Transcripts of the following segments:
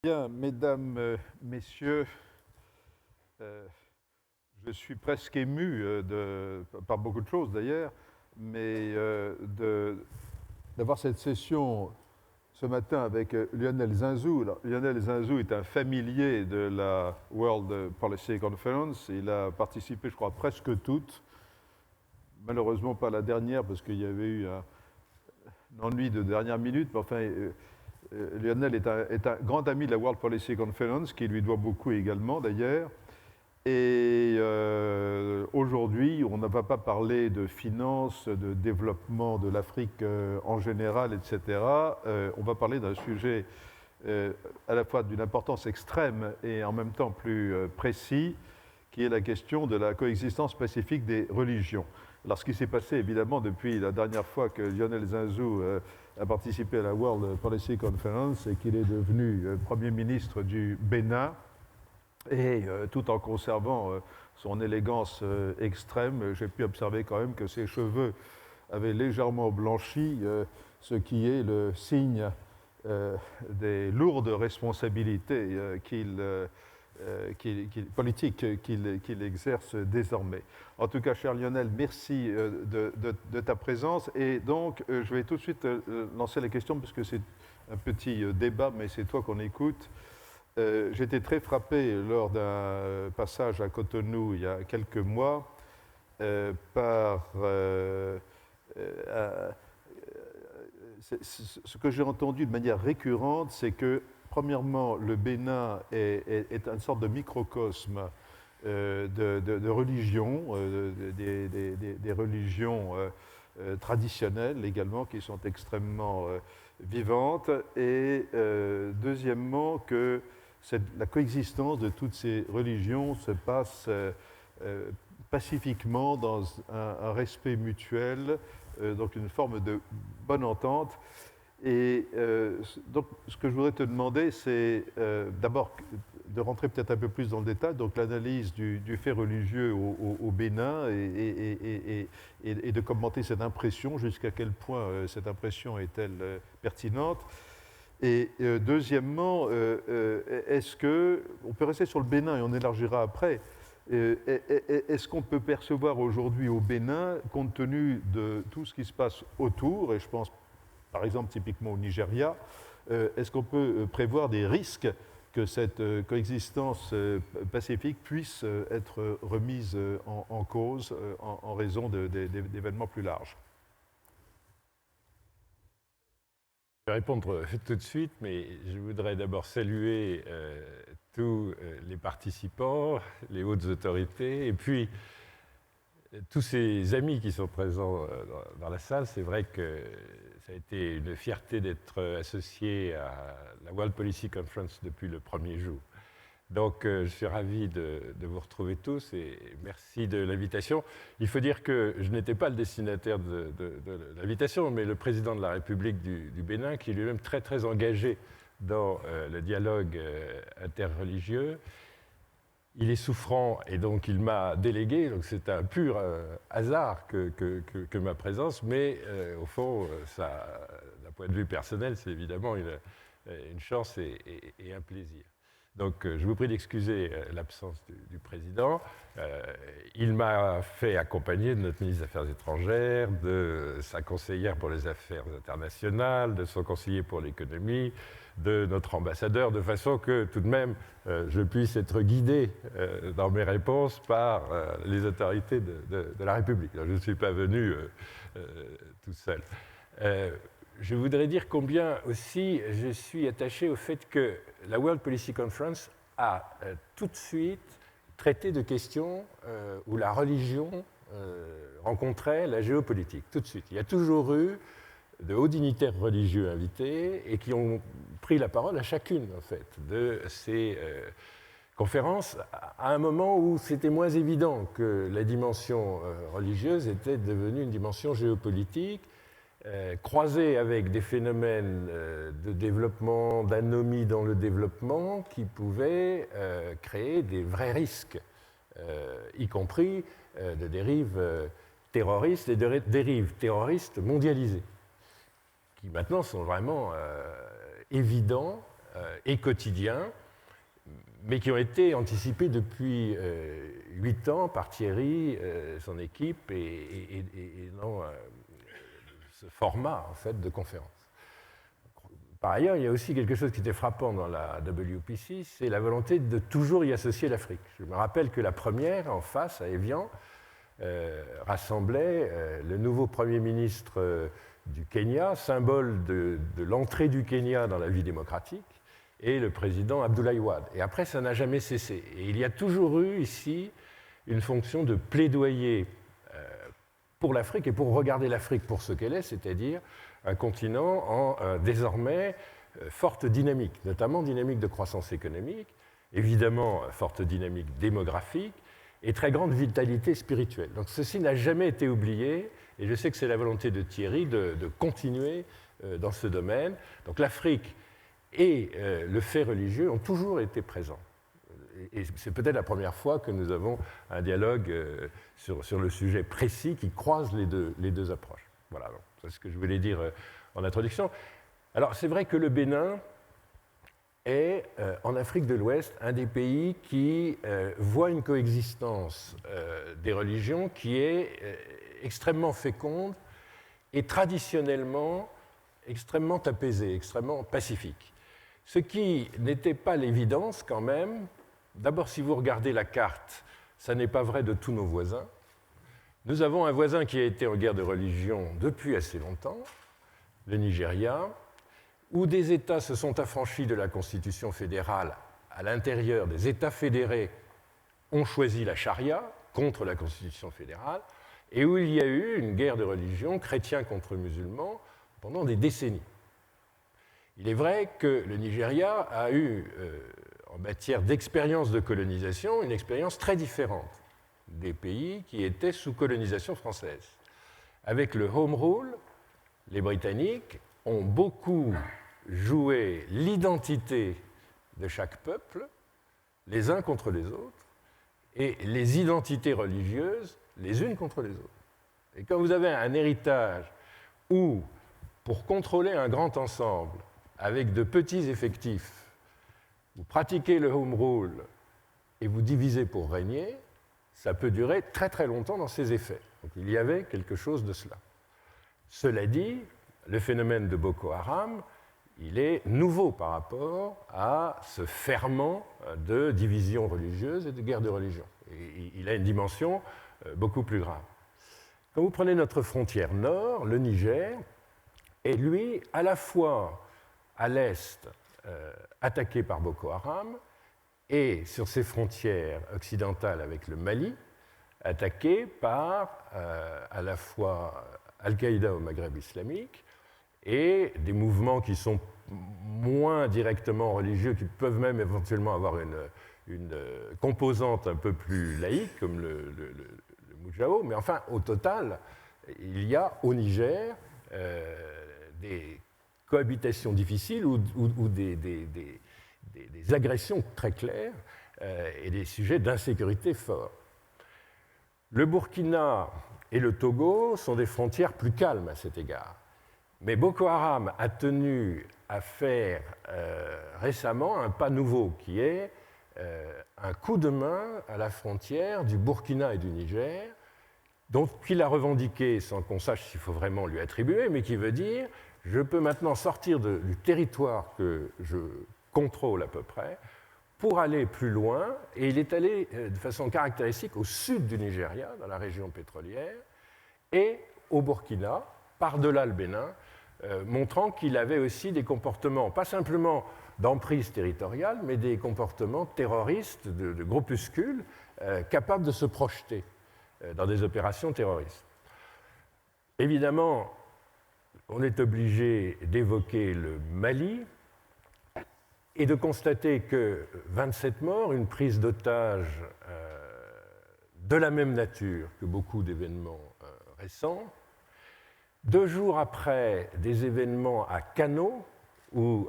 Bien, mesdames, messieurs, je suis presque ému par beaucoup de choses d'ailleurs, mais d'avoir cette session ce matin avec Lionel Zinzou. Alors, Lionel Zinzou est un familier de la World Policy Conference. Il a participé, je crois, presque toutes. Malheureusement pas la dernière parce qu'il y avait eu un ennui de dernière minute, mais enfin, Lionel est un grand ami de la World Policy Conference, qui lui doit beaucoup également d'ailleurs. Et aujourd'hui, on ne va pas parler de finances, de développement de l'Afrique en général, etc. On va parler d'un sujet à la fois d'une importance extrême et en même temps plus précis, qui est la question de la coexistence pacifique des religions. Alors, ce qui s'est passé, évidemment, depuis la dernière fois que Lionel Zinzou a participé à la World Policy Conference, c'est qu'il est devenu Premier ministre du Bénin, et tout en conservant son élégance extrême, j'ai pu observer quand même que ses cheveux avaient légèrement blanchi, ce qui est le signe des lourdes responsabilités politiques qu'il exerce désormais. En tout cas, cher Lionel, merci de ta présence. Et donc, je vais tout de suite lancer la question, parce que c'est un petit débat, mais c'est toi qu'on écoute. J'étais très frappé lors d'un passage à Cotonou il y a quelques mois par ce que j'ai entendu de manière récurrente, c'est que, premièrement, le Bénin est une sorte de microcosme de religions, des religions traditionnelles également, qui sont extrêmement vivantes, et deuxièmement, que la coexistence de toutes ces religions se passe pacifiquement dans un respect mutuel, donc une forme de bonne entente. Et donc, ce que je voudrais te demander, c'est d'abord de rentrer peut-être un peu plus dans le détail, donc l'analyse du fait religieux au Bénin et de commenter cette impression, jusqu'à quel point cette impression est-elle pertinente. Et deuxièmement, est-ce que, on peut rester sur le Bénin et on élargira après, est-ce qu'on peut percevoir aujourd'hui au Bénin, compte tenu de tout ce qui se passe autour, et je pense par exemple typiquement au Nigeria, est-ce qu'on peut prévoir des risques que cette coexistence pacifique puisse être remise en cause en raison d'événements plus larges? Je vais répondre tout de suite, mais je voudrais d'abord saluer tous les participants, les hautes autorités, et puis tous ces amis qui sont présents dans la salle. C'est vrai que ça a été une fierté d'être associé à la World Policy Conference depuis le premier jour. Donc, je suis ravi de vous retrouver tous et merci de l'invitation. Il faut dire que je n'étais pas le destinataire de l'invitation, mais le président de la République du Bénin, qui est lui-même très, très engagé dans le dialogue interreligieux. Il est souffrant et donc il m'a délégué, donc c'est un pur hasard que ma présence, mais au fond, d'un point de vue personnel, c'est évidemment une chance et un plaisir. Donc, je vous prie d'excuser l'absence du président. Il m'a fait accompagner de notre ministre des Affaires étrangères, de sa conseillère pour les affaires internationales, de son conseiller pour l'économie, de notre ambassadeur, de façon que tout de même, je puisse être guidé dans mes réponses par les autorités de la République. Alors, je ne suis pas venu tout seul. Je voudrais dire combien aussi je suis attaché au fait que la World Policy Conference a tout de suite traité de questions où la religion rencontrait la géopolitique, tout de suite. Il y a toujours eu de hauts dignitaires religieux invités et qui ont pris la parole à chacune, en fait, de ces conférences, à un moment où c'était moins évident que la dimension religieuse était devenue une dimension géopolitique, croisé avec des phénomènes de développement, d'anomie dans le développement qui pouvaient créer des vrais risques, y compris de dérives terroristes et de dérives terroristes mondialisées, qui maintenant sont vraiment évidents et quotidiens, mais qui ont été anticipés depuis 8 ans par Thierry, son équipe, et dans ce format en fait, de conférence. Par ailleurs, il y a aussi quelque chose qui était frappant dans la WPC, c'est la volonté de toujours y associer l'Afrique. Je me rappelle que la première, en face, à Évian, rassemblait le nouveau Premier ministre du Kenya, symbole de l'entrée du Kenya dans la vie démocratique, et le président Abdoulaye Wade. Et après, ça n'a jamais cessé. Et il y a toujours eu ici une fonction de plaidoyer pour l'Afrique et pour regarder l'Afrique pour ce qu'elle est, c'est-à-dire un continent en désormais forte dynamique, notamment dynamique de croissance économique, évidemment forte dynamique démographique et très grande vitalité spirituelle. Donc ceci n'a jamais été oublié et je sais que c'est la volonté de Thierry de continuer dans ce domaine. Donc l'Afrique et le fait religieux ont toujours été présents. Et c'est peut-être la première fois que nous avons un dialogue sur le sujet précis qui croise les deux approches. Voilà, c'est ce que je voulais dire en introduction. Alors, c'est vrai que le Bénin est, en Afrique de l'Ouest, un des pays qui voit une coexistence des religions qui est extrêmement féconde et traditionnellement extrêmement apaisée, extrêmement pacifique. Ce qui n'était pas l'évidence quand même. D'abord, si vous regardez la carte, ça n'est pas vrai de tous nos voisins. Nous avons un voisin qui a été en guerre de religion depuis assez longtemps, le Nigeria, où des États se sont affranchis de la Constitution fédérale à l'intérieur des États fédérés ont choisi la charia contre la Constitution fédérale, et où il y a eu une guerre de religion, chrétiens contre musulmans, pendant des décennies. Il est vrai que le Nigeria a eu, en matière d'expérience de colonisation, une expérience très différente des pays qui étaient sous colonisation française. Avec le Home Rule, les Britanniques ont beaucoup joué l'identité de chaque peuple, les uns contre les autres, et les identités religieuses les unes contre les autres. Et quand vous avez un héritage où, pour contrôler un grand ensemble, avec de petits effectifs, vous pratiquez le Home Rule et vous divisez pour régner, ça peut durer très très longtemps dans ses effets. Donc il y avait quelque chose de cela. Cela dit, le phénomène de Boko Haram, il est nouveau par rapport à ce ferment de division religieuse et de guerre de religion. Et il a une dimension beaucoup plus grave. Quand vous prenez notre frontière nord, le Niger est lui à la fois à l'est attaqué par Boko Haram et sur ses frontières occidentales avec le Mali, attaqué par à la fois Al-Qaïda au Maghreb islamique et des mouvements qui sont moins directement religieux, qui peuvent même éventuellement avoir une composante un peu plus laïque, comme le Moujao. Mais enfin, au total, il y a au Niger des cohabitations difficiles ou des agressions très claires et des sujets d'insécurité forts. Le Burkina et le Togo sont des frontières plus calmes à cet égard. Mais Boko Haram a tenu à faire récemment un pas nouveau qui est un coup de main à la frontière du Burkina et du Niger, dont il a revendiqué, sans qu'on sache s'il faut vraiment lui attribuer, mais qui veut dire je peux maintenant sortir du territoire que je contrôle à peu près pour aller plus loin, et il est allé de façon caractéristique au sud du Nigeria, dans la région pétrolière, et au Burkina, par-delà le Bénin, montrant qu'il avait aussi des comportements, pas simplement d'emprise territoriale, mais des comportements terroristes de groupuscules capables de se projeter dans des opérations terroristes. Évidemment, on est obligé d'évoquer le Mali et de constater que 27 morts, une prise d'otages de la même nature que beaucoup d'événements récents. 2 jours après des événements à Kano, où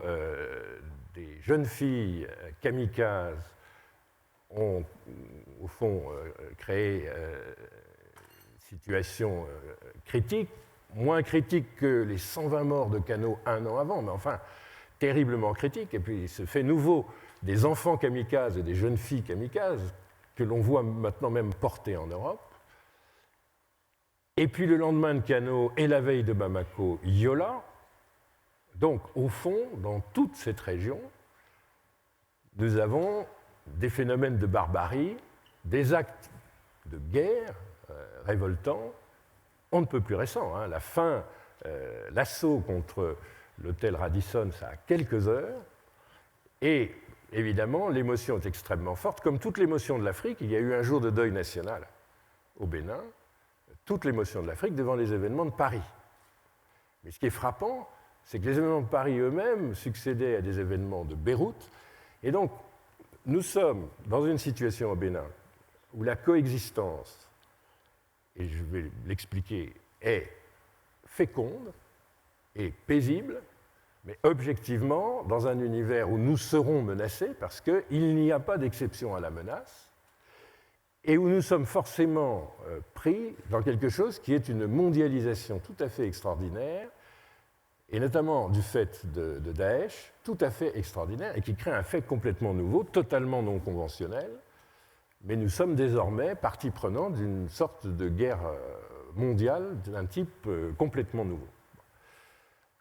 des jeunes filles kamikazes ont, au fond, créé une situation critique, moins critique que les 120 morts de Kano un an avant, mais enfin terriblement critique, et puis ce fait nouveau des enfants kamikazes et des jeunes filles kamikazes, que l'on voit maintenant même porter en Europe. Et puis le lendemain de Kano et la veille de Bamako, Yola. Donc, au fond, dans toute cette région, nous avons des phénomènes de barbarie, des actes de guerre révoltants, on ne peut plus récents. Hein. L'assaut contre l'hôtel Radisson, ça a quelques heures, et évidemment, l'émotion est extrêmement forte. Comme toute l'émotion de l'Afrique, il y a eu un jour de deuil national au Bénin, toute l'émotion de l'Afrique devant les événements de Paris. Mais ce qui est frappant, c'est que les événements de Paris eux-mêmes succédaient à des événements de Beyrouth, et donc nous sommes dans une situation au Bénin où la coexistence, et je vais l'expliquer, est féconde et paisible, mais objectivement, dans un univers où nous serons menacés, parce qu'il n'y a pas d'exception à la menace, et où nous sommes forcément pris dans quelque chose qui est une mondialisation tout à fait extraordinaire, et notamment du fait de Daesh, tout à fait extraordinaire, et qui crée un fait complètement nouveau, totalement non conventionnel, mais nous sommes désormais partie prenante d'une sorte de guerre mondiale d'un type complètement nouveau.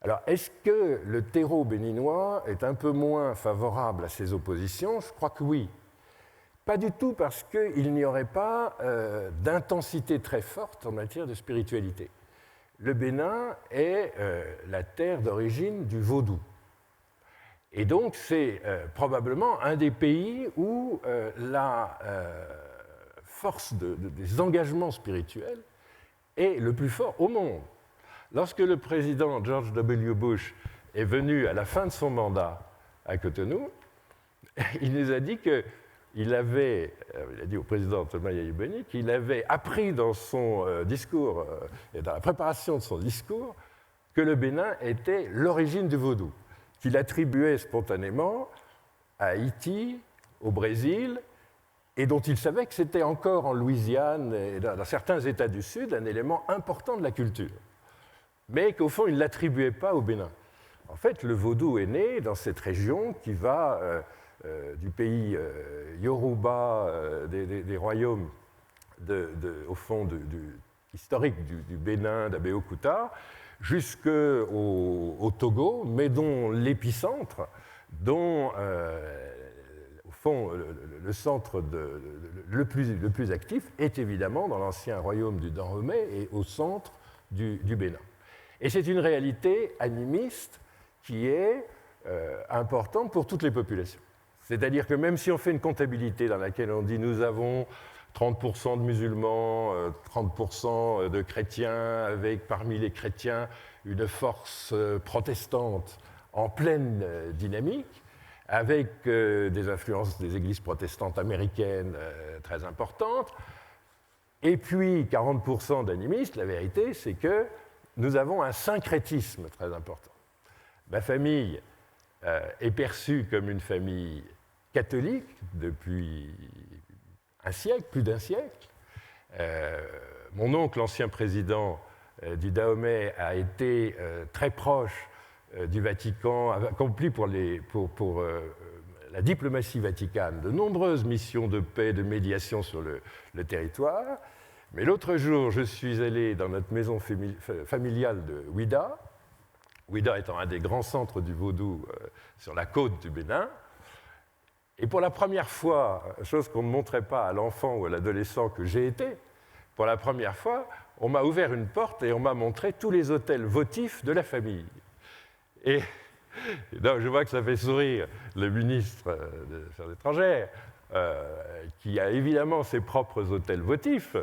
Alors, est-ce que le terreau béninois est un peu moins favorable à ces oppositions? Je crois que oui. Pas du tout parce qu'il n'y aurait pas d'intensité très forte en matière de spiritualité. Le Bénin est la terre d'origine du vaudou. Et donc, c'est probablement un des pays où la force des engagements spirituels est le plus fort au monde. Lorsque le président George W. Bush est venu à la fin de son mandat à Cotonou, il nous a dit il a dit au président Thomas Yayubeni qu'il avait appris dans son discours, et dans la préparation de son discours, que le Bénin était l'origine du vaudou, qu'il attribuait spontanément à Haïti, au Brésil, et dont il savait que c'était encore en Louisiane et dans certains États du Sud un élément important de la culture, mais qu'au fond il ne l'attribuait pas au Bénin. En fait, le vaudou est né dans cette région qui va du pays Yoruba, des royaumes au fond historique du Bénin, d'Abéokuta, jusqu'au Togo, mais dont l'épicentre, dont au fond le centre le plus actif est évidemment dans l'ancien royaume du Dahomey et au centre du Bénin. Et c'est une réalité animiste qui est importante pour toutes les populations. C'est-à-dire que même si on fait une comptabilité dans laquelle on dit nous avons 30% de musulmans, 30% de chrétiens, avec parmi les chrétiens une force protestante en pleine dynamique, avec des influences des églises protestantes américaines très importantes, et puis 40% d'animistes, la vérité c'est que nous avons un syncrétisme très important. Ma famille est perçue comme une famille catholique depuis un siècle, plus d'un siècle. Mon oncle, l'ancien président du Dahomey, a été très proche du Vatican, a accompli pour la diplomatie vaticane de nombreuses missions de paix, de médiation sur le territoire. Mais l'autre jour, je suis allé dans notre maison familiale de Ouida, Ouida étant un des grands centres du vaudou sur la côte du Bénin. Et pour la première fois, chose qu'on ne montrait pas à l'enfant ou à l'adolescent que j'ai été, pour la première fois, on m'a ouvert une porte et on m'a montré tous les hôtels votifs de la famille. Et donc, je vois que ça fait sourire le ministre des Affaires étrangères, qui a évidemment ses propres hôtels votifs,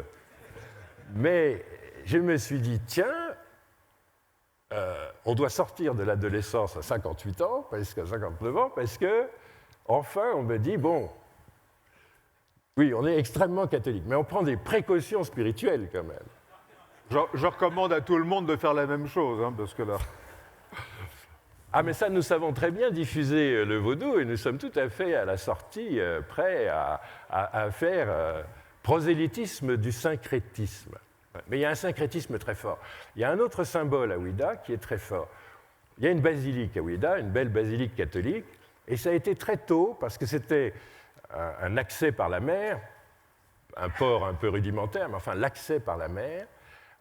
mais je me suis dit, tiens, on doit sortir de l'adolescence à 58 ans, presque à 59 ans, parce que, enfin, on me dit, bon, oui, on est extrêmement catholique, mais on prend des précautions spirituelles quand même. Je recommande à tout le monde de faire la même chose, hein, parce que là... Ah, mais ça, nous savons très bien diffuser le vaudou, et nous sommes tout à fait à la sortie prêts à faire prosélytisme du syncrétisme. Mais il y a un syncrétisme très fort. Il y a un autre symbole à Ouida qui est très fort. il y a une basilique à Ouidah, une belle basilique catholique, et ça a été très tôt, parce que c'était un accès par la mer, un port un peu rudimentaire, mais enfin l'accès par la mer,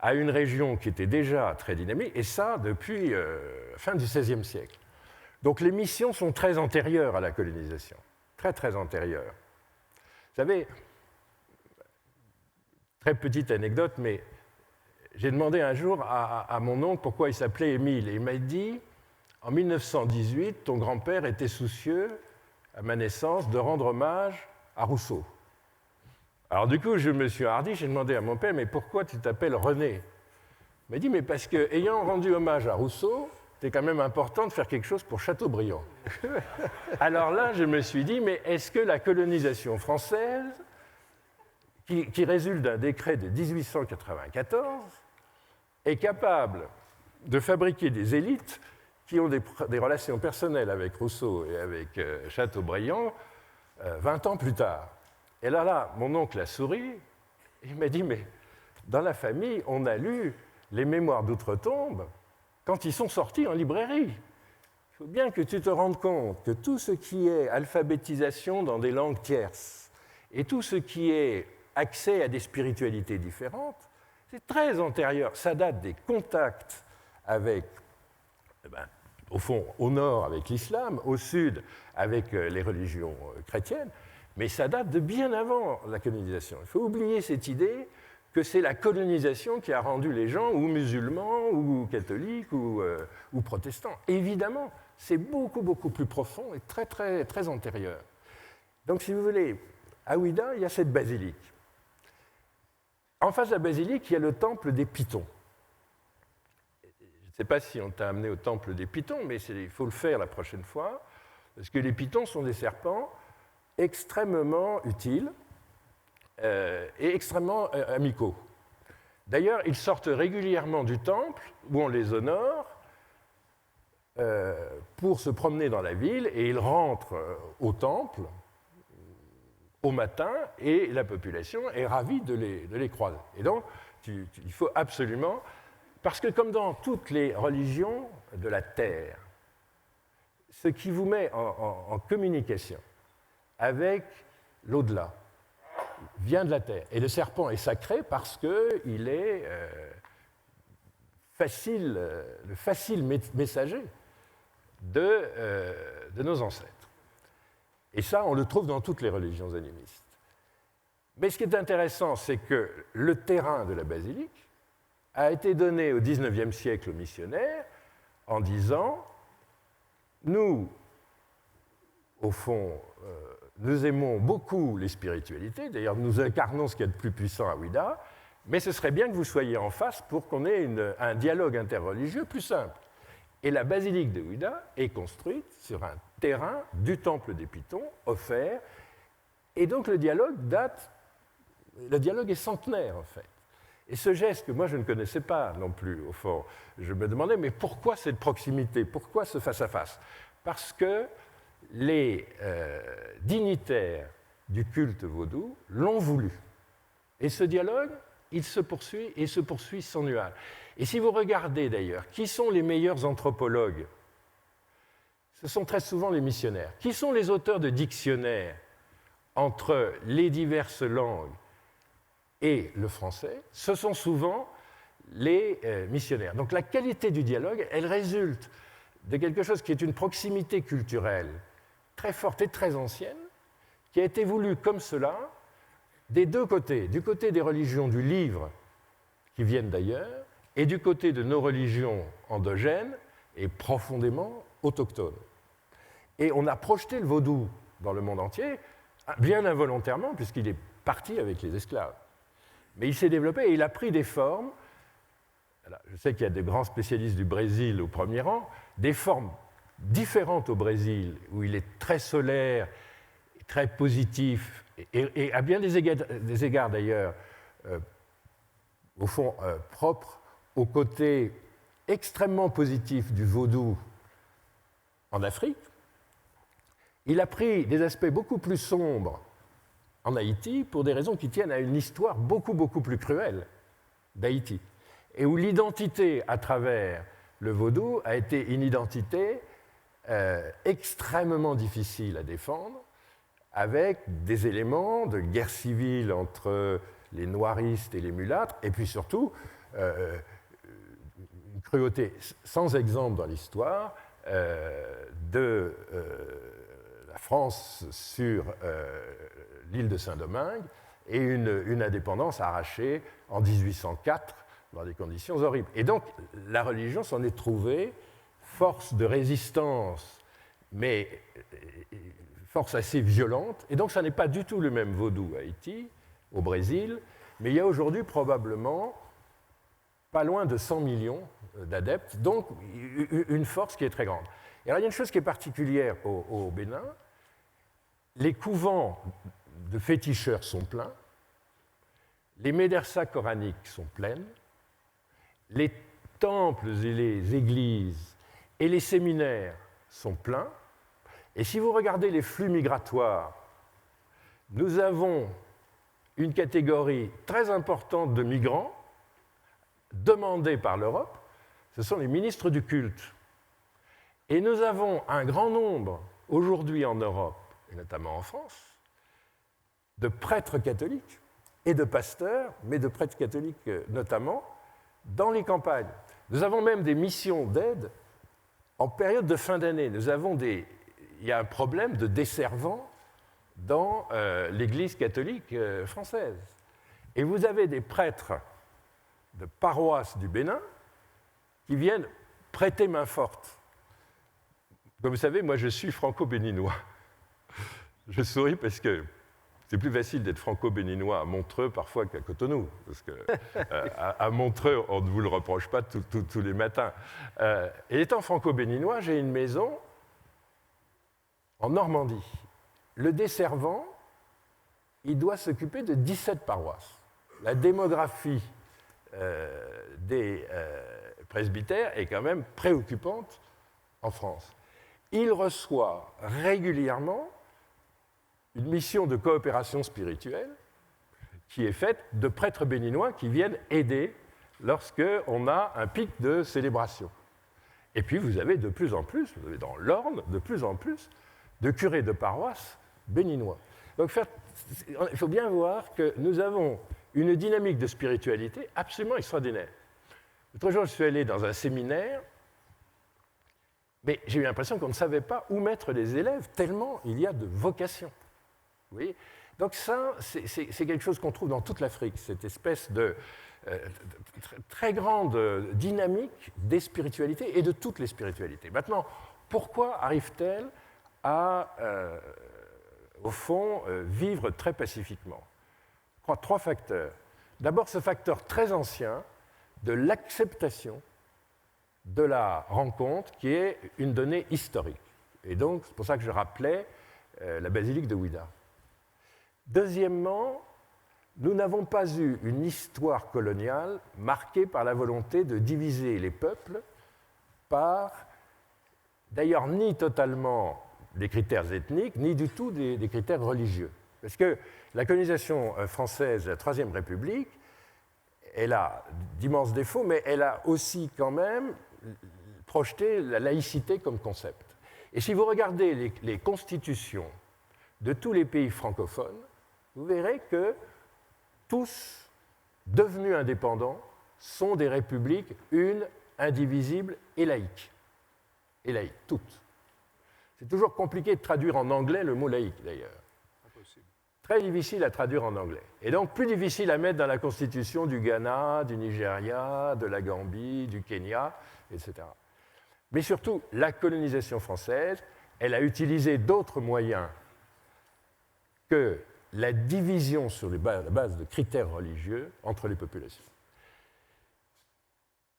à une région qui était déjà très dynamique, et ça depuis fin du XVIe siècle. Donc les missions sont très antérieures à la colonisation, très très antérieures. Vous savez, très petite anecdote, mais j'ai demandé un jour à mon oncle pourquoi il s'appelait Émile, et il m'a dit, en 1918, ton grand-père était soucieux, à ma naissance, de rendre hommage à Rousseau. Alors du coup, je me suis hardi, j'ai demandé à mon père, mais pourquoi tu t'appelles René? Il m'a dit, mais parce que, ayant rendu hommage à Rousseau, c'est quand même important de faire quelque chose pour Chateaubriand. Alors là, je me suis dit, mais est-ce que la colonisation française, qui résulte d'un décret de 1894, est capable de fabriquer des élites qui ont des relations personnelles avec Rousseau et avec Chateaubriand 20 ans plus tard? Et là, mon oncle a souri, il m'a dit, mais dans la famille, on a lu les Mémoires d'Outre-Tombe quand ils sont sortis en librairie. Il faut bien que tu te rendes compte que tout ce qui est alphabétisation dans des langues tierces et tout ce qui est accès à des spiritualités différentes, c'est très antérieur. Ça date des contacts avec, au fond, au nord avec l'islam, au sud avec les religions chrétiennes, mais ça date de bien avant la colonisation. Il faut oublier cette idée que c'est la colonisation qui a rendu les gens ou musulmans, ou catholiques, ou protestants. Évidemment, c'est beaucoup, beaucoup plus profond et très, très, très antérieur. Donc, si vous voulez, à Ouidah, il y a cette basilique. En face de la basilique, il y a le temple des Pythons. Je ne sais pas si on t'a amené au temple des Pythons, mais il faut le faire la prochaine fois, parce que les Pythons sont des serpents extrêmement utiles et extrêmement amicaux. D'ailleurs, ils sortent régulièrement du temple, où on les honore, pour se promener dans la ville, et ils rentrent au temple au matin, et la population est ravie de les croiser. Et donc, il faut absolument... Parce que comme dans toutes les religions de la Terre, ce qui vous met en communication avec l'au-delà vient de la Terre. Et le serpent est sacré parce qu'il est le facile messager de nos ancêtres. Et ça, on le trouve dans toutes les religions animistes. Mais ce qui est intéressant, c'est que le terrain de la basilique a été donné au XIXe siècle aux missionnaires en disant « Nous, au fond, nous aimons beaucoup les spiritualités, d'ailleurs nous incarnons ce qu'il y a de plus puissant à Ouidah, mais ce serait bien que vous soyez en face pour qu'on ait un dialogue interreligieux plus simple. » Et la basilique de Ouidah est construite sur un terrain du temple des Pythons, offert, et donc le dialogue est centenaire en fait. Et ce geste que moi je ne connaissais pas non plus, au fond, je me demandais, mais pourquoi cette proximité, pourquoi ce face-à-face? Parce que les dignitaires du culte vaudou l'ont voulu. Et ce dialogue, il se poursuit et se poursuit sans nuage. Et si vous regardez d'ailleurs, qui sont les meilleurs anthropologues? Ce sont très souvent les missionnaires. Qui sont les auteurs de dictionnaires entre les diverses langues et le français? Ce sont souvent les missionnaires. Donc la qualité du dialogue, elle résulte de quelque chose qui est une proximité culturelle très forte et très ancienne, qui a été voulue comme cela des deux côtés, du côté des religions du livre qui viennent d'ailleurs, et du côté de nos religions endogènes et profondément autochtones. Et on a projeté le vaudou dans le monde entier, bien involontairement, puisqu'il est parti avec les esclaves. Mais il s'est développé et il a pris des formes, je sais qu'il y a des grands spécialistes du Brésil au premier rang, des formes différentes au Brésil, où il est très solaire, très positif, et à bien des égards d'ailleurs, au fond, propre au côté extrêmement positif du vaudou en Afrique. Il a pris des aspects beaucoup plus sombres en Haïti pour des raisons qui tiennent à une histoire beaucoup, beaucoup plus cruelle d'Haïti, et où l'identité à travers le vaudou a été une identité extrêmement difficile à défendre, avec des éléments de guerre civile entre les noiristes et les mulâtres, et puis surtout une cruauté sans exemple dans l'histoire de la France sur l'île de Saint-Domingue et une indépendance arrachée en 1804 dans des conditions horribles. Et donc la religion s'en est trouvée force de résistance, mais force assez violente. Et donc ça n'est pas du tout le même vaudou à Haïti, au Brésil, mais il y a aujourd'hui probablement pas loin de 100 millions d'adeptes, donc une force qui est très grande. Et alors il y a une chose qui est particulière au Bénin, les couvents de féticheurs sont pleins, les médersas coraniques sont pleines, les temples et les églises et les séminaires sont pleins, et si vous regardez les flux migratoires, nous avons une catégorie très importante de migrants demandés par l'Europe, ce sont les ministres du culte. Et nous avons un grand nombre, aujourd'hui en Europe, et notamment en France, de prêtres catholiques et de pasteurs, mais de prêtres catholiques notamment, dans les campagnes. Nous avons même des missions d'aide en période de fin d'année. Il y a un problème de desservants dans l'Église catholique française. Et vous avez des prêtres de paroisses du Bénin qui viennent prêter main forte. Comme vous savez, moi je suis franco-béninois. Je souris parce que c'est plus facile d'être franco-béninois à Montreux parfois qu'à Cotonou, parce qu'à Montreux, on ne vous le reproche pas tous les matins. Et étant franco-béninois, j'ai une maison en Normandie. Le desservant, il doit s'occuper de 17 paroisses. La démographie des presbytères est quand même préoccupante en France. Il reçoit régulièrement une mission de coopération spirituelle qui est faite de prêtres béninois qui viennent aider lorsqu'on a un pic de célébration. Et puis vous avez de plus en plus, vous avez dans l'Orne, de plus en plus de curés de paroisse béninois. Donc il faut bien voir que nous avons une dynamique de spiritualité absolument extraordinaire. L'autre jour, je suis allé dans un séminaire, mais j'ai eu l'impression qu'on ne savait pas où mettre les élèves, tellement il y a de vocations. Vous voyez ? Donc ça, c'est quelque chose qu'on trouve dans toute l'Afrique, cette espèce de très grande dynamique des spiritualités et de toutes les spiritualités. Maintenant, pourquoi arrive-t-elle à, au fond, vivre très pacifiquement ? Je crois 3 facteurs. D'abord, ce facteur très ancien de l'acceptation de la rencontre, qui est une donnée historique. Et donc, c'est pour ça que je rappelais la basilique de Ouidah. Deuxièmement, nous n'avons pas eu une histoire coloniale marquée par la volonté de diviser les peuples par, d'ailleurs, ni totalement des critères ethniques, ni du tout des critères religieux. Parce que la colonisation française de la Troisième République, elle a d'immenses défauts, mais elle a aussi quand même projeté la laïcité comme concept. Et si vous regardez les constitutions de tous les pays francophones, vous verrez que tous, devenus indépendants, sont des républiques unes, indivisibles et laïques. Et laïques, toutes. C'est toujours compliqué de traduire en anglais le mot laïque, d'ailleurs. Impossible. Très difficile à traduire en anglais. Et donc plus difficile à mettre dans la constitution du Ghana, du Nigeria, de la Gambie, du Kenya, etc. Mais surtout, la colonisation française, elle a utilisé d'autres moyens que la division sur la base de critères religieux entre les populations.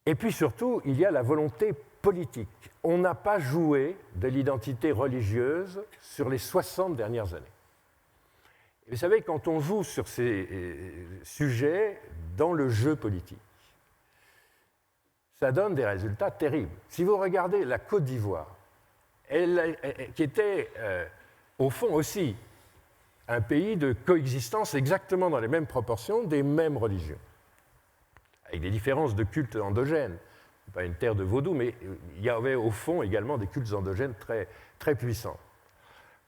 Et puis surtout, il y a la volonté politique. On n'a pas joué de l'identité religieuse sur les 60 dernières années. Et vous savez, quand on joue sur ces sujets dans le jeu politique, ça donne des résultats terribles. Si vous regardez la Côte d'Ivoire, qui était au fond aussi un pays de coexistence exactement dans les mêmes proportions des mêmes religions, avec des différences de culte endogènes, c'est pas une terre de vaudou, mais il y avait au fond également des cultes endogènes très, très puissants.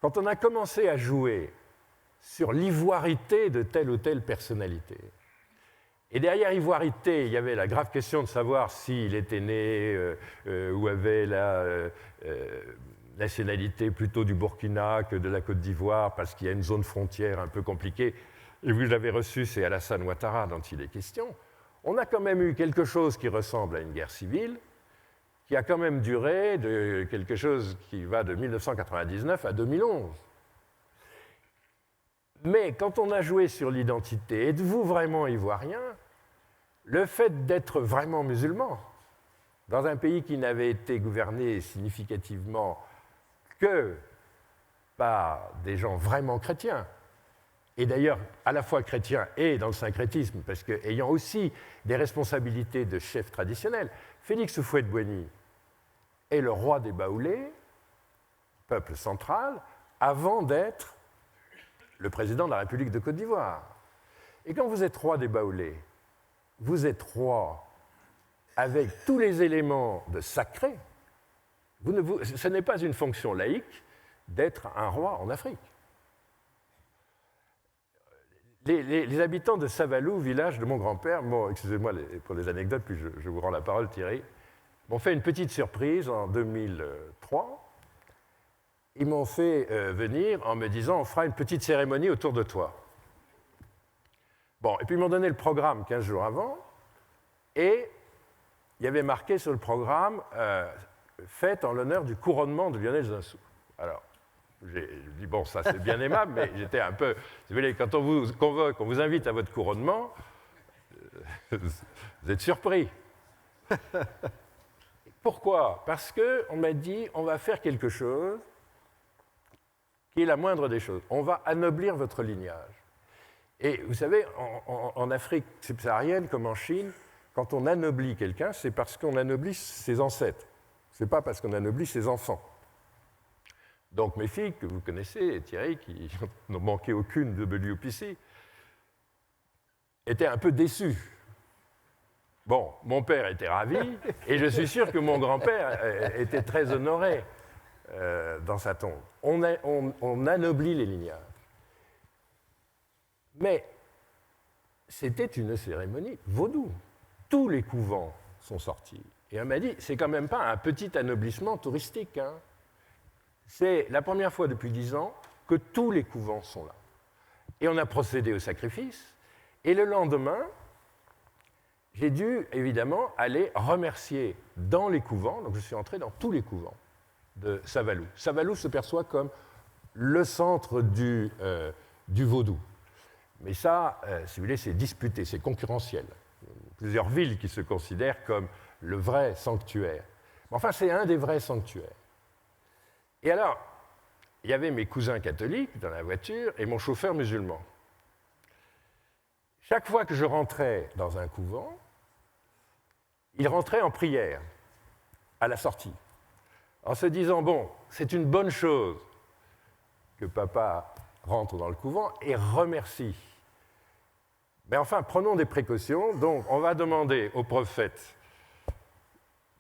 Quand on a commencé à jouer sur l'ivoirité de telle ou telle personnalité, et derrière ivoirité, il y avait la grave question de savoir s'il était né ou avait la nationalité plutôt du Burkina que de la Côte d'Ivoire, parce qu'il y a une zone frontière un peu compliquée, et vous l'avez reçu, c'est Alassane Ouattara dont il est question, on a quand même eu quelque chose qui ressemble à une guerre civile, qui a quand même duré de quelque chose qui va de 1999 à 2011. Mais quand on a joué sur l'identité, êtes-vous vraiment ivoirien? Le fait d'être vraiment musulman, dans un pays qui n'avait été gouverné significativement que par des gens vraiment chrétiens, et d'ailleurs à la fois chrétiens et dans le syncrétisme, parce qu'ayant aussi des responsabilités de chef traditionnel, Félix Houphouët-Boigny est le roi des Baoulés, peuple central, avant d'être le président de la République de Côte d'Ivoire. Et quand vous êtes roi des Baoulés, vous êtes roi avec tous les éléments de sacré. Ce n'est pas une fonction laïque d'être un roi en Afrique. Les habitants de Savalou, village de mon grand-père, excusez-moi pour les anecdotes, puis je vous rends la parole, Thierry, m'ont fait une petite surprise en 2003. Ils m'ont fait venir en me disant « on fera une petite cérémonie autour de toi ». Bon, et puis ils m'ont donné le programme 15 jours avant, et il y avait marqué sur le programme fête en l'honneur du couronnement de Lionel Zinsou. Alors, j'ai dit, bon, ça c'est bien aimable, mais j'étais un peu... Vous voyez, quand on vous convoque, on vous invite à votre couronnement, vous êtes surpris. Pourquoi? Parce qu'on m'a dit, on va faire quelque chose qui est la moindre des choses. On va anoblir votre lignage. Et vous savez, en Afrique subsaharienne, comme en Chine, quand on anoblit quelqu'un, c'est parce qu'on anoblit ses ancêtres. Ce n'est pas parce qu'on anoblit ses enfants. Donc mes filles, que vous connaissez, Thierry, qui n'ont manqué aucune de WPC, étaient un peu déçues. Bon, mon père était ravi, et je suis sûr que mon grand-père était très honoré dans sa tombe. On anoblit les lignages. Mais c'était une cérémonie vaudou. Tous les couvents sont sortis. Et on m'a dit, c'est quand même pas un petit anoblissement touristique. Hein. C'est la première fois depuis 10 ans que tous les couvents sont là. Et on a procédé au sacrifice. Et le lendemain, j'ai dû évidemment aller remercier dans les couvents, donc je suis entré dans tous les couvents de Savalou. Savalou se perçoit comme le centre du vaudou. Mais ça, si vous voulez, c'est disputé, c'est concurrentiel. Plusieurs villes qui se considèrent comme le vrai sanctuaire. Enfin, c'est un des vrais sanctuaires. Et alors, il y avait mes cousins catholiques dans la voiture et mon chauffeur musulman. Chaque fois que je rentrais dans un couvent, il rentrait en prière à la sortie, en se disant, bon, c'est une bonne chose que papa rentre dans le couvent et remercie. Mais enfin, prenons des précautions. Donc, on va demander au prophète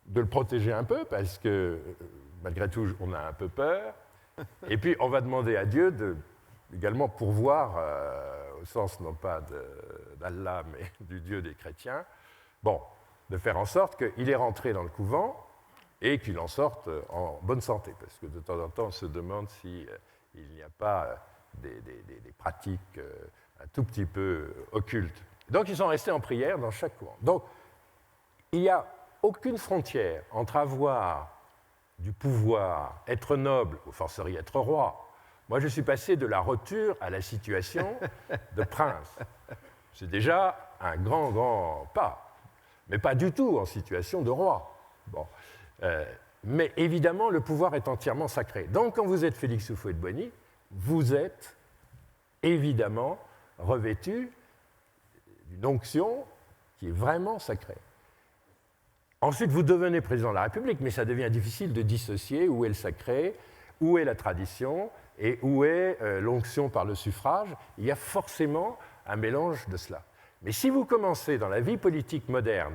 de le protéger un peu, parce que, malgré tout, on a un peu peur. Et puis, on va demander à Dieu de également pourvoir, au sens non pas d'Allah, mais du Dieu des chrétiens, bon, de faire en sorte qu'il est rentré dans le couvent et qu'il en sorte en bonne santé. Parce que de temps en temps, on se demande s'il n'y a pas des pratiques un tout petit peu occultes. Donc, ils sont restés en prière dans chaque couvent. Donc, il n'y a aucune frontière entre avoir du pouvoir, être noble, ou forcerie être roi. Moi, je suis passé de la roture à la situation de prince. C'est déjà un grand, grand pas, mais pas du tout en situation de roi. Bon. Mais évidemment, le pouvoir est entièrement sacré. Donc, quand vous êtes Félix Houphouët-Boigny, vous êtes évidemment revêtu d'une onction qui est vraiment sacrée. Ensuite, vous devenez président de la République, mais ça devient difficile de dissocier où est le sacré, où est la tradition et où est l'onction par le suffrage. Il y a forcément un mélange de cela. Mais si vous commencez dans la vie politique moderne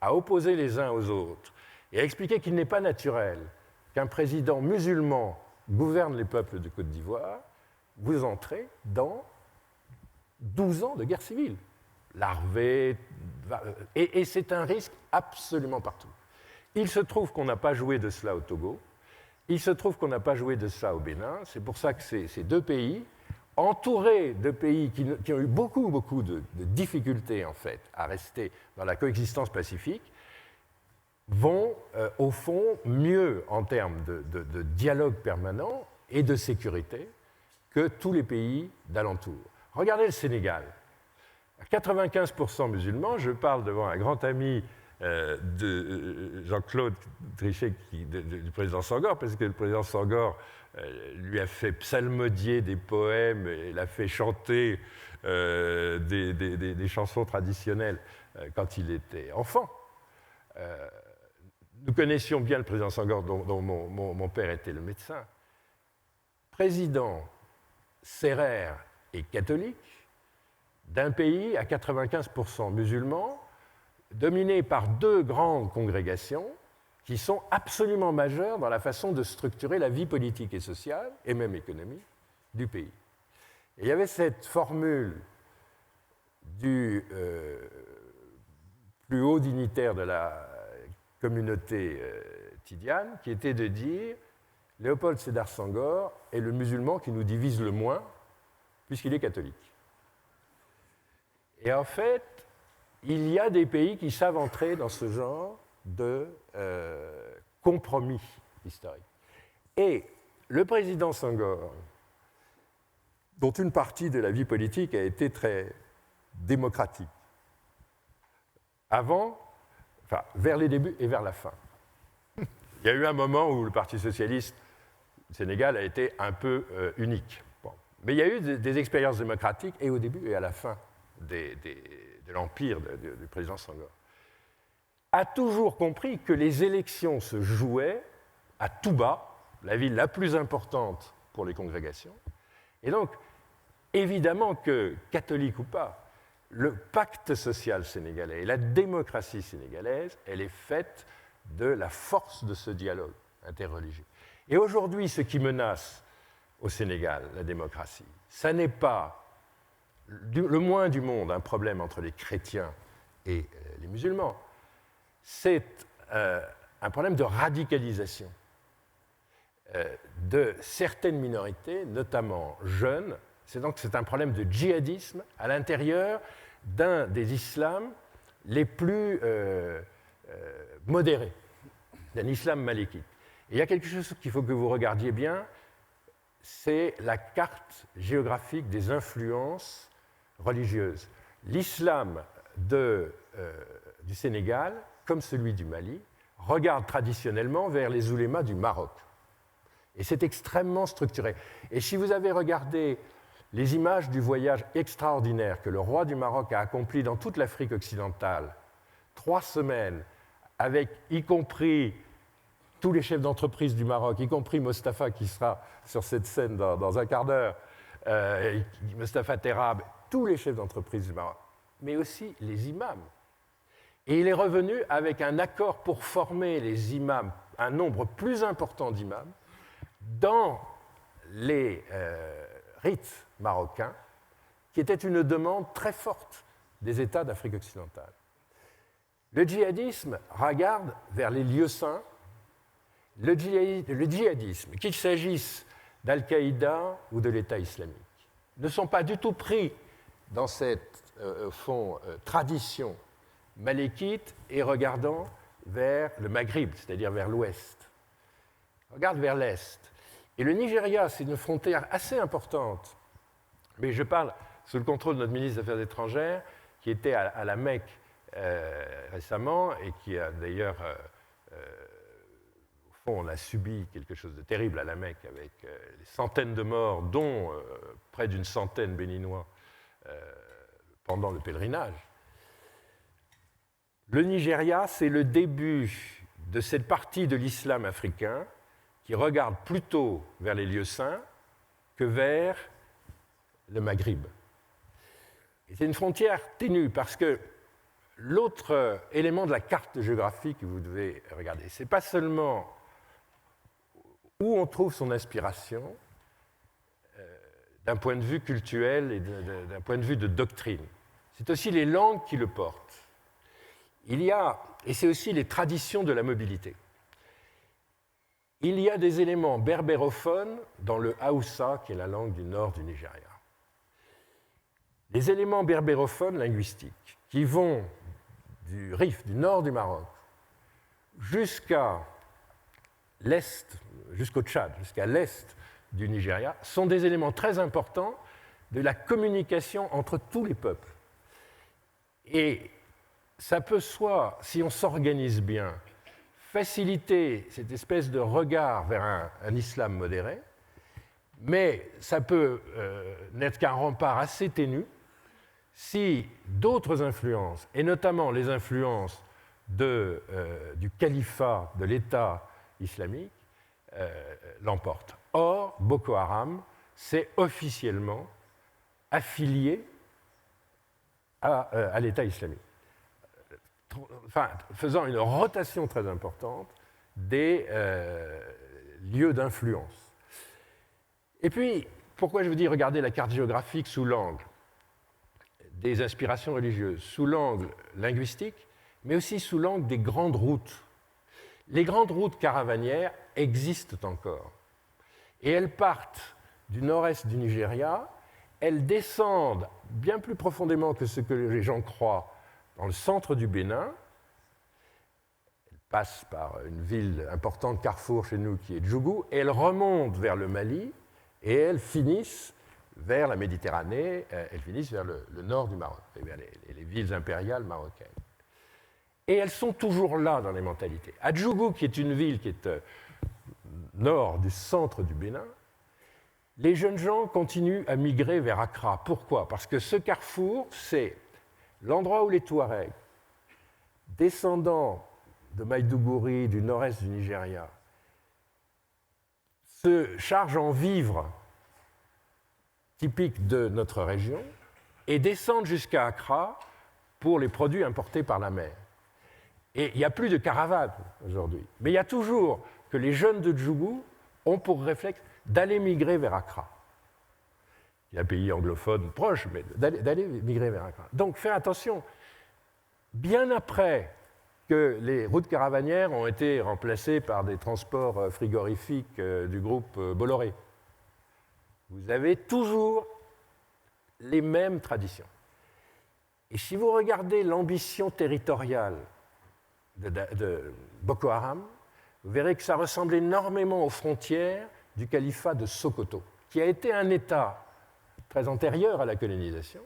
à opposer les uns aux autres et à expliquer qu'il n'est pas naturel qu'un président musulman gouverne les peuples de Côte d'Ivoire, vous entrez dans 12 ans de guerre civile. Larvée, et c'est un risque absolument partout. Il se trouve qu'on n'a pas joué de cela au Togo, il se trouve qu'on n'a pas joué de cela au Bénin, c'est pour ça que ces deux pays, entourés de pays qui ont eu beaucoup de difficultés en fait à rester dans la coexistence pacifique, vont au fond mieux en termes de dialogue permanent et de sécurité que tous les pays d'alentour. Regardez le Sénégal. 95% musulmans, je parle devant un grand ami de Jean-Claude Trichet, du président Senghor, parce que le président Senghor lui a fait psalmodier des poèmes et l'a fait chanter des chansons traditionnelles quand il était enfant. Nous connaissions bien le président Senghor, dont mon père était le médecin. Président séraire et catholique d'un pays à 95% musulmans, dominé par deux grandes congrégations qui sont absolument majeures dans la façon de structurer la vie politique et sociale, et même économique, du pays. Et il y avait cette formule du plus haut dignitaire de la communauté tidiane, qui était de dire « Léopold Sédar Senghor est le musulman qui nous divise le moins, puisqu'il est catholique ». Et en fait, il y a des pays qui savent entrer dans ce genre de compromis historique. Et le président Senghor, dont une partie de la vie politique a été très démocratique, vers les débuts et vers la fin. Il y a eu un moment où le Parti socialiste du Sénégal a été un peu unique. Bon. Mais il y a eu des expériences démocratiques et au début et à la fin de l'empire du président Senghor, a toujours compris que les élections se jouaient à Touba, la ville la plus importante pour les congrégations. Et donc, évidemment que, catholique ou pas, le pacte social sénégalais et la démocratie sénégalaise, elle est faite de la force de ce dialogue interreligieux. Et aujourd'hui, ce qui menace au Sénégal la démocratie, ça n'est pas le moins du monde un problème entre les chrétiens et les musulmans, c'est un problème de radicalisation de certaines minorités, notamment jeunes. C'est un problème de djihadisme à l'intérieur d'un des islams les plus modérés, d'un islam malékite. Et il y a quelque chose qu'il faut que vous regardiez bien, c'est la carte géographique des influences religieuses. L'islam du Sénégal, comme celui du Mali, regarde traditionnellement vers les oulémas du Maroc. Et c'est extrêmement structuré. Et si vous avez regardé les images du voyage extraordinaire que le roi du Maroc a accompli dans toute l'Afrique occidentale, 3 semaines, avec y compris tous les chefs d'entreprise du Maroc, y compris Mostafa qui sera sur cette scène dans un quart d'heure, Mostafa Terrab, tous les chefs d'entreprise du Maroc, mais aussi les imams. Et il est revenu avec un accord pour former les imams, un nombre plus important d'imams, dans les rites marocains, qui était une demande très forte des États d'Afrique occidentale. Le djihadisme regarde vers les lieux saints. Le djihadisme, qu'il s'agisse d'Al-Qaïda ou de l'État islamique, ne sont pas du tout pris dans cette tradition malékite et regardant vers le Maghreb, c'est-à-dire vers l'ouest. Regarde vers l'est. Et le Nigeria, c'est une frontière assez importante, mais je parle sous le contrôle de notre ministre des Affaires étrangères, qui était à la Mecque récemment et qui a d'ailleurs, au fond, on a subi quelque chose de terrible à la Mecque avec des centaines de morts, dont près d'une centaine béninois pendant le pèlerinage. Le Nigeria, c'est le début de cette partie de l'islam africain qui regarde plutôt vers les lieux saints que vers le Maghreb. Et c'est une frontière ténue parce que l'autre élément de la carte géographique que vous devez regarder, ce n'est pas seulement où on trouve son inspiration d'un point de vue culturel et d'un point de vue de doctrine. C'est aussi les langues qui le portent. Et c'est aussi les traditions de la mobilité. Il y a des éléments berbérophones dans le Haoussa, qui est la langue du nord du Nigeria. Les éléments berbérophones linguistiques qui vont du Rif, du nord du Maroc, jusqu'à l'est, jusqu'au Tchad, jusqu'à l'est du Nigeria, sont des éléments très importants de la communication entre tous les peuples. Et ça peut soit, si on s'organise bien, faciliter cette espèce de regard vers un islam modéré, mais ça peut n'être qu'un rempart assez ténu si d'autres influences, et notamment les influences du califat, de l'État islamique, l'emportent. Or, Boko Haram s'est officiellement affilié à l'État islamique, faisant une rotation très importante des lieux d'influence. Et puis, pourquoi je vous dis regarder la carte géographique sous l'angle des inspirations religieuses, sous l'angle linguistique, mais aussi sous l'angle des grandes routes. Les grandes routes caravanières existent encore. Et elles partent du nord-est du Nigeria, elles descendent bien plus profondément que ce que les gens croient dans le centre du Bénin. Elles passent par une ville importante, carrefour chez nous, qui est Djougou, et elles remontent vers le Mali, et elles finissent vers la Méditerranée, elles finissent vers le nord du Maroc, vers les villes impériales marocaines. Et elles sont toujours là dans les mentalités. À Djougou, qui est une ville qui est nord du centre du Bénin, les jeunes gens continuent à migrer vers Accra. Pourquoi? Parce que ce carrefour, c'est l'endroit où les Touaregs, descendants de Maïdougouri, du nord-est du Nigeria, se chargent en vivres typiques de notre région et descendent jusqu'à Accra pour les produits importés par la mer. Et il n'y a plus de caravanes aujourd'hui. Mais il y a toujours que les jeunes de Djougou ont pour réflexe d'aller migrer vers Accra. Il y a un pays anglophone proche, mais d'aller migrer vers Accra. Donc, faire attention. Bien après que les routes caravanières ont été remplacées par des transports frigorifiques du groupe Bolloré, vous avez toujours les mêmes traditions. Et si vous regardez l'ambition territoriale de Boko Haram, vous verrez que ça ressemble énormément aux frontières du califat de Sokoto, qui a été un État très antérieur à la colonisation,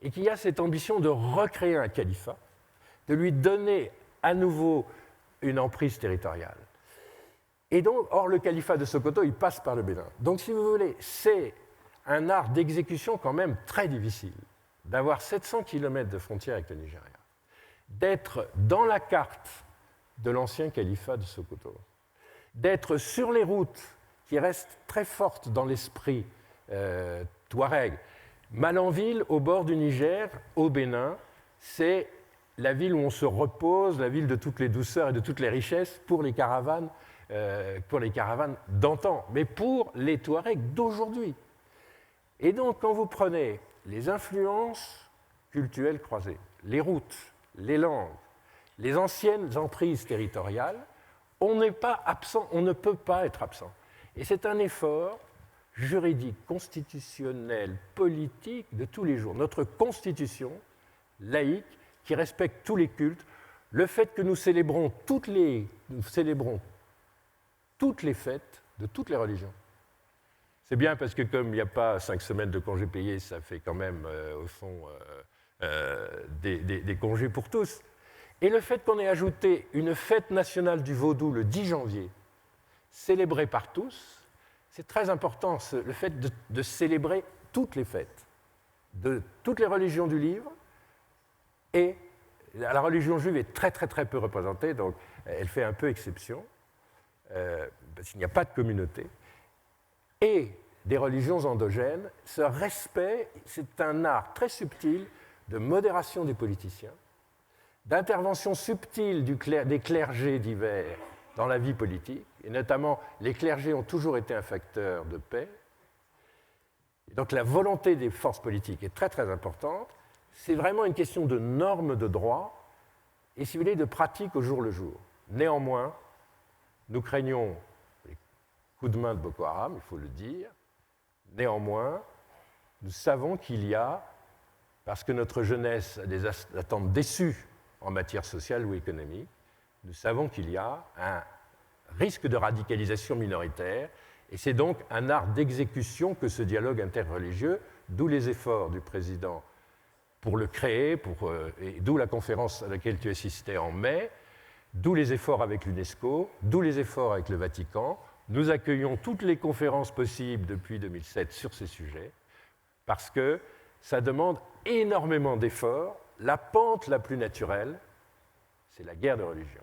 et qui a cette ambition de recréer un califat, de lui donner à nouveau une emprise territoriale. Et donc, or, le califat de Sokoto, il passe par le Bénin. Donc, si vous voulez, c'est un art d'exécution quand même très difficile, d'avoir 700 km de frontière avec le Nigeria, d'être dans la carte de l'ancien califat de Sokoto, d'être sur les routes qui restent très fortes dans l'esprit touareg. Malanville, au bord du Niger, au Bénin, c'est la ville où on se repose, la ville de toutes les douceurs et de toutes les richesses pour les caravanes d'antan, mais pour les Touaregs d'aujourd'hui. Et donc, quand vous prenez les influences culturelles croisées, les routes, les langues, les anciennes emprises territoriales, on n'est pas absent, on ne peut pas être absent. Et c'est un effort juridique, constitutionnel, politique de tous les jours. Notre constitution laïque, qui respecte tous les cultes, le fait que nous célébrons toutes les fêtes de toutes les religions. C'est bien parce que comme il n'y a pas 5 semaines de congés payés, ça fait quand même, au fond, des congés pour tous. Et le fait qu'on ait ajouté une fête nationale du vaudou le 10 janvier, célébrée par tous, c'est très important, le fait de célébrer toutes les fêtes, de toutes les religions du livre, et la religion juive est très très très peu représentée, donc elle fait un peu exception, parce qu'il n'y a pas de communauté. Et des religions endogènes, ce respect, c'est un art très subtil de modération des politiciens, d'intervention subtile des clergés divers dans la vie politique, et notamment les clergés ont toujours été un facteur de paix. Et donc la volonté des forces politiques est très très importante. C'est vraiment une question de normes de droit et, si vous voulez, de pratique au jour le jour. Néanmoins, nous craignons les coups de main de Boko Haram, il faut le dire. Néanmoins, nous savons qu'il y a, parce que notre jeunesse a des attentes déçues en matière sociale ou économique, nous savons qu'il y a un risque de radicalisation minoritaire, et c'est donc un art d'exécution que ce dialogue interreligieux, d'où les efforts du président pour le créer, et d'où la conférence à laquelle tu assistais en mai, d'où les efforts avec l'UNESCO, d'où les efforts avec le Vatican. Nous accueillons toutes les conférences possibles depuis 2007 sur ces sujets, parce que ça demande énormément d'efforts. La pente la plus naturelle, c'est la guerre de religion.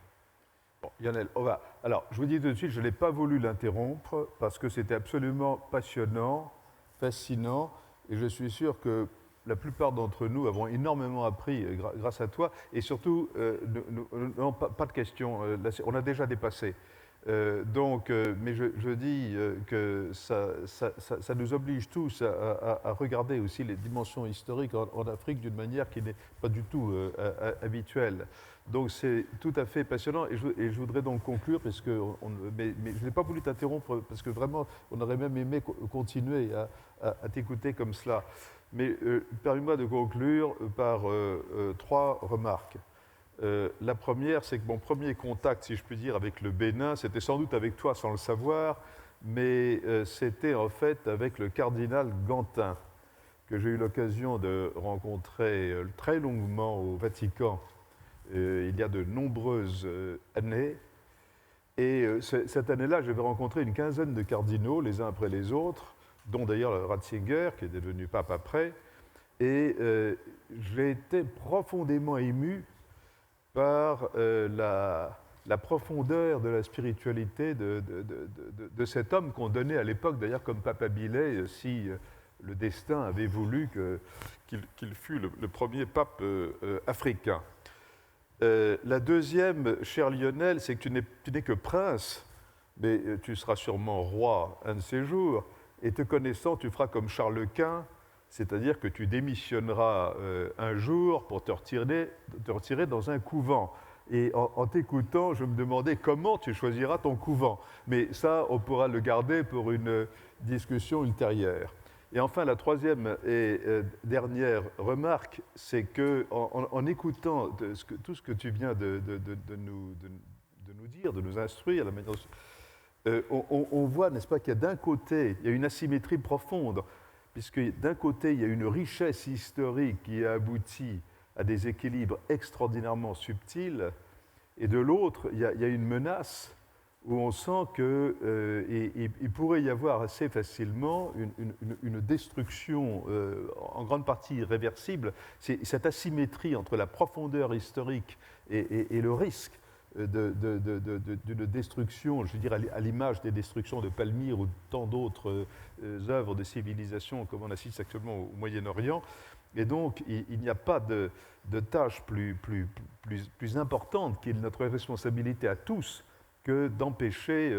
Bon, Lionel, on va. Alors, je vous dis tout de suite, je n'ai pas voulu l'interrompre parce que c'était absolument passionnant, fascinant, et je suis sûr que la plupart d'entre nous avons énormément appris grâce à toi, et surtout, non, pas de questions, on a déjà dépassé. Mais je dis que ça nous oblige tous à regarder aussi les dimensions historiques en Afrique d'une manière qui n'est pas du tout habituelle. Donc c'est tout à fait passionnant et je voudrais donc conclure, parce que mais je n'ai pas voulu t'interrompre parce que vraiment on aurait même aimé continuer à t'écouter comme cela. Mais permets-moi de conclure par 3 remarques. La première, c'est que mon premier contact, si je puis dire, avec le Bénin, c'était sans doute avec toi sans le savoir, mais c'était en fait avec le cardinal Gantin, que j'ai eu l'occasion de rencontrer très longuement au Vatican il y a de nombreuses années. Et cette année-là, j'avais rencontré une quinzaine de cardinaux, les uns après les autres, dont d'ailleurs Ratzinger, qui est devenu pape après. Et j'ai été profondément ému par la profondeur de la spiritualité de cet homme qu'on donnait à l'époque, d'ailleurs comme Papa Billet, si le destin avait voulu qu'il fût le premier pape africain. La deuxième, cher Lionel, c'est que tu n'es que prince, mais tu seras sûrement roi un de ces jours, et te connaissant, tu feras comme Charles Quint, c'est-à-dire que tu démissionneras un jour pour te retirer dans un couvent. Et en t'écoutant, je me demandais comment tu choisiras ton couvent. Mais ça, on pourra le garder pour une discussion ultérieure. Et enfin, la troisième et dernière remarque, c'est qu'en écoutant tout ce que tu viens de nous dire, de nous instruire, la manière on voit, n'est-ce pas, qu'il y a d'un côté, il y a une asymétrie profonde, puisque d'un côté, il y a une richesse historique qui a abouti à des équilibres extraordinairement subtils, et de l'autre, il y a une menace où on sent qu'il pourrait y avoir assez facilement une destruction en grande partie irréversible. C'est cette asymétrie entre la profondeur historique et le risque d'une destruction, je veux dire à l'image des destructions de Palmyre ou de tant d'autres œuvres de civilisation comme on assiste actuellement au Moyen-Orient. Et donc, il n'y a pas de tâche plus importante qui est notre responsabilité à tous que d'empêcher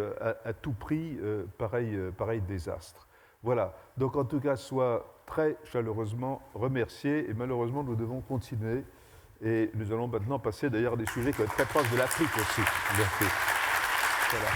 à tout prix pareil désastre. Voilà. Donc, en tout cas, sois très chaleureusement remercié. Et malheureusement, nous devons continuer. Et nous allons maintenant passer d'ailleurs à des sujets qui vont être très proches de l'Afrique aussi. Merci. Voilà.